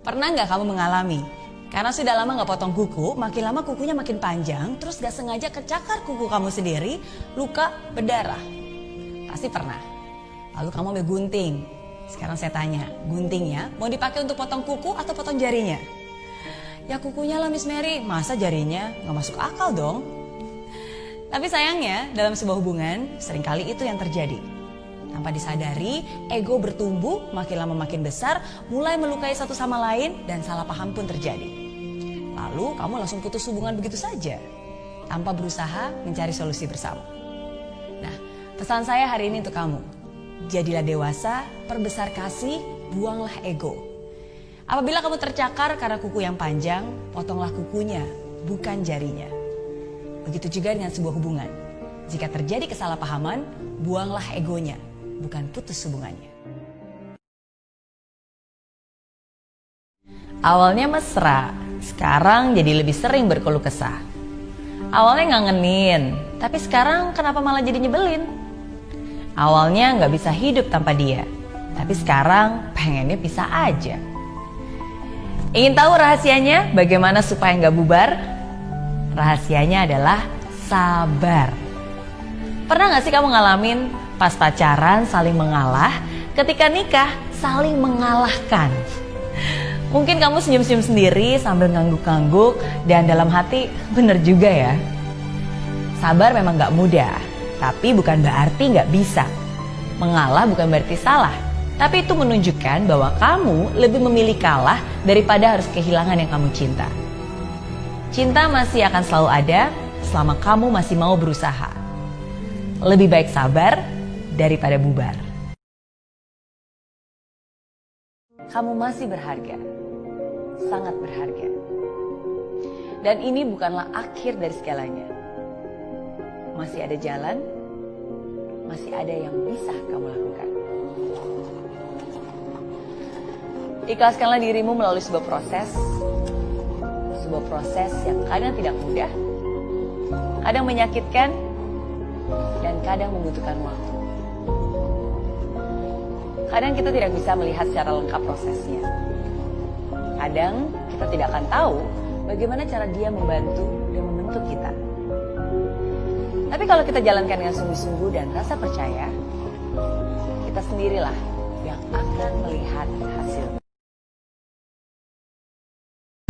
Pernah nggak kamu mengalami? Karena sudah lama nggak potong kuku, makin lama kukunya makin panjang, terus gak sengaja kecakar kuku kamu sendiri, luka berdarah. Pasti pernah. Lalu kamu ambil gunting. Sekarang saya tanya, guntingnya mau dipakai untuk potong kuku atau potong jarinya? Ya kukunya lah Miss Mary, masa jarinya? Nggak masuk akal dong. Tapi sayangnya dalam sebuah hubungan seringkali itu yang terjadi. Tanpa disadari, ego bertumbuh, makin lama makin besar, mulai melukai satu sama lain dan salah paham pun terjadi. Lalu kamu langsung putus hubungan begitu saja, tanpa berusaha mencari solusi bersama. Nah, pesan saya hari ini untuk kamu, jadilah dewasa, perbesar kasih, buanglah ego. Apabila kamu tercakar karena kuku yang panjang, potonglah kukunya, bukan jarinya. Begitu juga dengan sebuah hubungan. Jika terjadi kesalahpahaman, buanglah egonya, bukan putus hubungannya. Awalnya mesra, sekarang jadi lebih sering berkeluh kesah. Awalnya ngangenin, tapi sekarang kenapa malah jadi nyebelin? Awalnya nggak bisa hidup tanpa dia, tapi sekarang pengennya pisah aja. Ingin tahu rahasianya bagaimana supaya nggak bubar? Rahasianya adalah sabar. Pernah nggak sih kamu ngalamin pas pacaran saling mengalah, ketika nikah saling mengalahkan? Mungkin kamu senyum-senyum sendiri sambil ngangguk-ngangguk dan dalam hati bener juga ya. Sabar memang gak mudah, tapi bukan berarti gak bisa. Mengalah bukan berarti salah, tapi itu menunjukkan bahwa kamu lebih memilih kalah daripada harus kehilangan yang kamu cinta. Cinta masih akan selalu ada selama kamu masih mau berusaha. Lebih baik sabar daripada bubar. Kamu masih berharga, sangat berharga. Dan ini bukanlah akhir dari segalanya. Masih ada jalan, masih ada yang bisa kamu lakukan. Ikhlaskanlah dirimu melalui sebuah proses yang kadang tidak mudah, kadang menyakitkan, dan kadang membutuhkan waktu. Kadang kita tidak bisa melihat secara lengkap prosesnya. Kadang kita tidak akan tahu bagaimana cara dia membantu dan membentuk kita. Tapi kalau kita jalankan dengan sungguh-sungguh dan rasa percaya, kita sendirilah yang akan melihat hasilnya.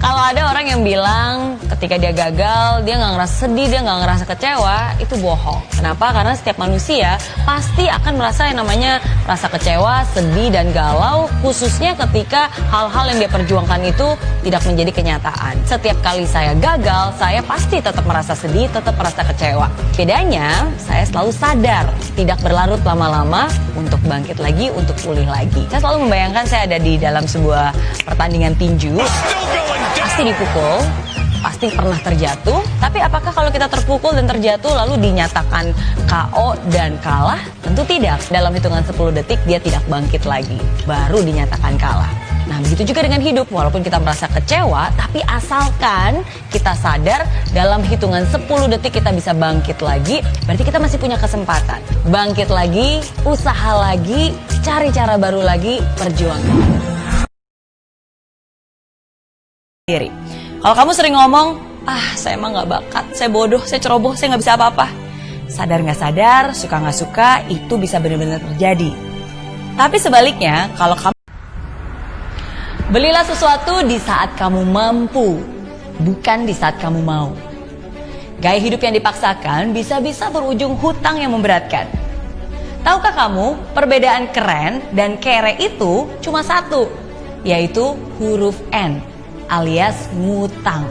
Kalau ada orang yang bilang ketika dia gagal, dia nggak ngerasa sedih, dia nggak ngerasa kecewa, itu bohong. Kenapa? Karena setiap manusia pasti akan merasa yang namanya rasa kecewa, sedih, dan galau, khususnya ketika hal-hal yang dia perjuangkan itu tidak menjadi kenyataan. Setiap kali saya gagal, saya pasti tetap merasa sedih, tetap merasa kecewa. Bedanya, saya selalu sadar, tidak berlarut lama-lama untuk bangkit lagi, untuk pulih lagi. Saya selalu membayangkan saya ada di dalam sebuah pertandingan tinju. Pasti dipukul, pasti pernah terjatuh, tapi apakah kalau kita terpukul dan terjatuh lalu dinyatakan KO dan kalah? Tentu tidak. Dalam hitungan 10 detik dia tidak bangkit lagi, baru dinyatakan kalah. Nah, begitu juga dengan hidup, walaupun kita merasa kecewa, tapi asalkan kita sadar dalam hitungan 10 detik kita bisa bangkit lagi, berarti kita masih punya kesempatan. Bangkit lagi, usaha lagi, cari cara baru lagi, perjuangkan diri. Kalau kamu sering ngomong, saya emang gak bakat, saya bodoh, saya ceroboh, saya gak bisa apa-apa. Sadar gak sadar, suka gak suka, itu bisa benar-benar terjadi. Tapi sebaliknya, kalau kamu belilah sesuatu di saat kamu mampu, bukan di saat kamu mau. Gaya hidup yang dipaksakan bisa-bisa berujung hutang yang memberatkan. Tahukah kamu, perbedaan keren dan kere itu cuma satu, yaitu huruf N alias ngutang.